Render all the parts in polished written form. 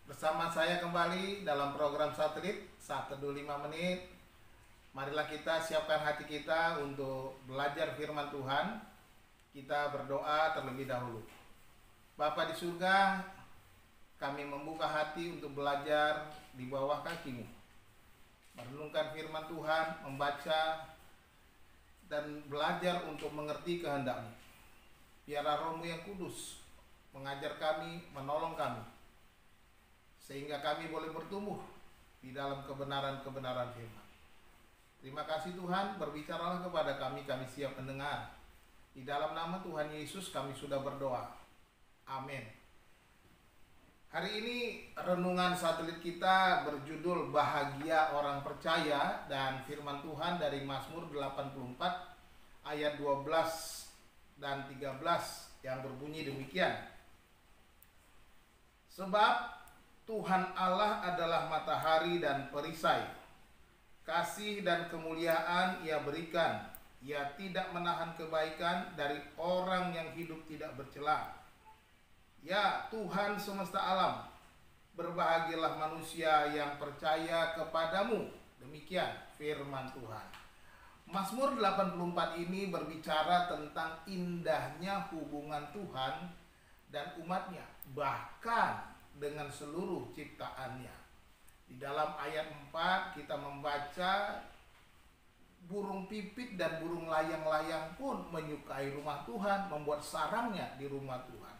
Bersama saya kembali dalam program Satelit 125 menit. Marilah kita siapkan hati kita untuk belajar firman Tuhan. Kita berdoa terlebih dahulu. Bapa di surga, kami membuka hati untuk belajar di bawah kaki-Mu. Merenungkan firman Tuhan, membaca dan belajar untuk mengerti kehendak-Mu. Biarlah Roh-Mu yang kudus mengajar kami, menolong kami, sehingga kami boleh bertumbuh di dalam kebenaran-kebenaran firman. Terima kasih Tuhan, berbicaralah kepada kami, kami siap mendengar. Di dalam nama Tuhan Yesus kami sudah berdoa. Amin. Hari ini renungan satelit kita berjudul Bahagia Orang Percaya, dan firman Tuhan dari Mazmur 84 ayat 12 dan 13 yang berbunyi demikian. Sebab Tuhan Allah adalah matahari dan perisai. Kasih dan kemuliaan Ia berikan. Ia tidak menahan kebaikan dari orang yang hidup tidak bercela. Ya Tuhan semesta alam, berbahagialah manusia yang percaya kepadamu. Demikian firman Tuhan. Mazmur 84 ini berbicara tentang indahnya hubungan Tuhan dan umatnya, bahkan dengan seluruh ciptaannya. Di dalam ayat 4 kita membaca burung pipit dan burung layang-layang pun menyukai rumah Tuhan, membuat sarangnya di rumah Tuhan.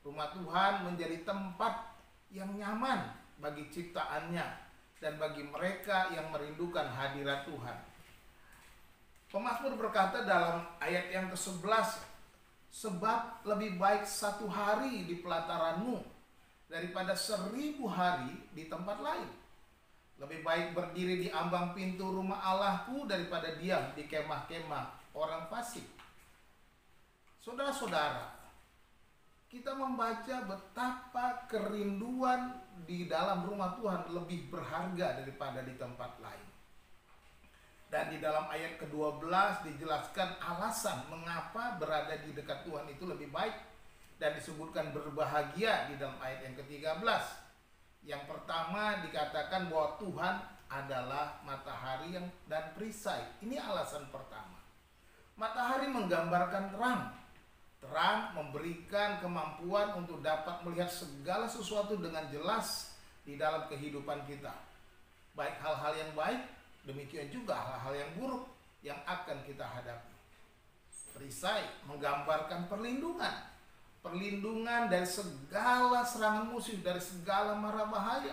Rumah Tuhan menjadi tempat yang nyaman bagi ciptaannya dan bagi mereka yang merindukan hadirat Tuhan. Pemazmur berkata dalam ayat yang ke-11, sebab lebih baik satu hari di pelataranmu daripada 1000 hari di tempat lain. Lebih baik berdiri di ambang pintu rumah Allahku daripada diam di kemah-kemah orang fasik. Saudara-saudara, kita membaca betapa kerinduan di dalam rumah Tuhan lebih berharga daripada di tempat lain. Dan di dalam ayat ke-12 dijelaskan alasan mengapa berada di dekat Tuhan itu lebih baik, dan disebutkan berbahagia di dalam ayat yang ke-13. Yang pertama dikatakan bahwa Tuhan adalah matahari dan perisai. Ini alasan pertama. Matahari menggambarkan terang. Terang memberikan kemampuan untuk dapat melihat segala sesuatu dengan jelas di dalam kehidupan kita. Baik hal-hal yang baik, demikian juga hal-hal yang buruk yang akan kita hadapi. Perisai menggambarkan perlindungan. Perlindungan dari segala serangan musuh, dari segala mara bahaya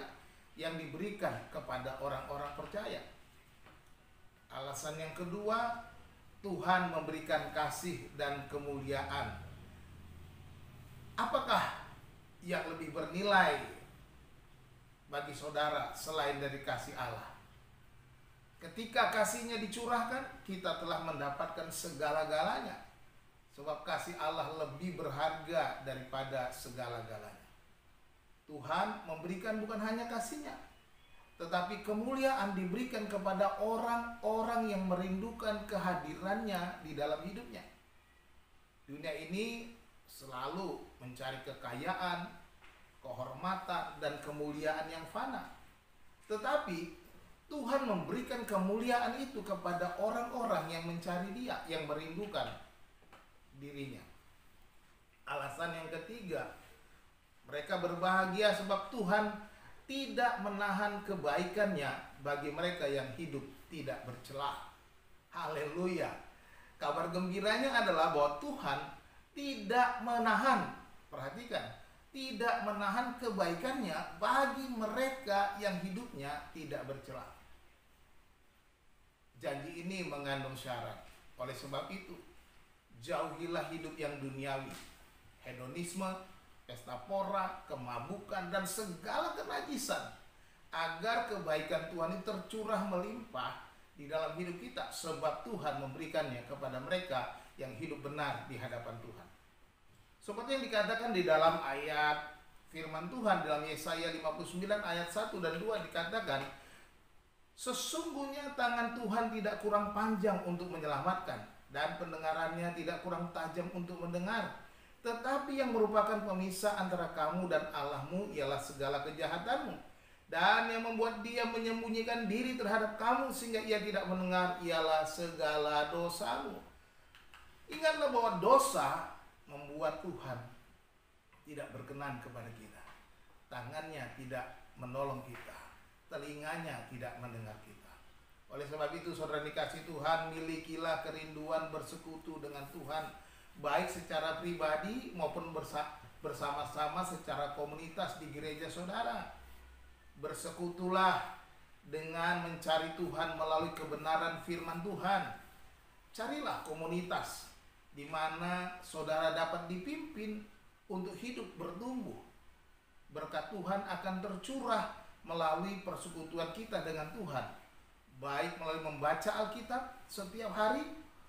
yang diberikan kepada orang-orang percaya. Alasan yang kedua, Tuhan memberikan kasih dan kemuliaan. Apakah yang lebih bernilai bagi saudara selain dari kasih Allah? Ketika kasihnya dicurahkan, kita telah mendapatkan segala-galanya. Sebab kasih Allah lebih berharga daripada segala-galanya. Tuhan memberikan bukan hanya kasih-Nya, tetapi kemuliaan diberikan kepada orang-orang yang merindukan kehadirannya di dalam hidupnya. Dunia ini selalu mencari kekayaan, kehormatan, dan kemuliaan yang fana. Tetapi Tuhan memberikan kemuliaan itu kepada orang-orang yang mencari Dia, yang merindukan dirinya. Alasan yang ketiga, mereka berbahagia sebab Tuhan tidak menahan kebaikannya bagi mereka yang hidup tidak bercela. Haleluya. Kabar gembiranya adalah bahwa Tuhan tidak menahan, perhatikan, tidak menahan kebaikannya bagi mereka yang hidupnya tidak bercela. Janji ini mengandung syarat. Oleh sebab itu, jauhilah hidup yang duniawi, hedonisme, pesta pora, kemabukan, dan segala kenajisan, agar kebaikan Tuhan itu tercurah melimpah di dalam hidup kita, sebab Tuhan memberikannya kepada mereka yang hidup benar di hadapan Tuhan. Seperti yang dikatakan di dalam ayat firman Tuhan dalam Yesaya 59 ayat 1 dan 2 dikatakan, sesungguhnya tangan Tuhan tidak kurang panjang untuk menyelamatkan, dan pendengarannya tidak kurang tajam untuk mendengar. Tetapi yang merupakan pemisah antara kamu dan Allahmu ialah segala kejahatanmu. Dan yang membuat dia menyembunyikan diri terhadap kamu sehingga ia tidak mendengar ialah segala dosamu. Ingatlah bahwa dosa membuat Tuhan tidak berkenan kepada kita. Tangannya tidak menolong kita, telinganya tidak mendengar kita. Oleh sebab itu saudara dikasih Tuhan, milikilah kerinduan bersekutu dengan Tuhan, baik secara pribadi maupun bersama-sama secara komunitas di gereja saudara. Bersekutulah dengan mencari Tuhan melalui kebenaran firman Tuhan. Carilah komunitas di mana saudara dapat dipimpin untuk hidup bertumbuh. Berkat Tuhan akan tercurah melalui persekutuan kita dengan Tuhan, baik melalui membaca Alkitab setiap hari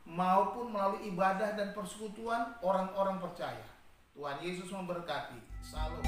maupun melalui ibadah dan persekutuan orang-orang percaya. Tuhan Yesus memberkati. Salam.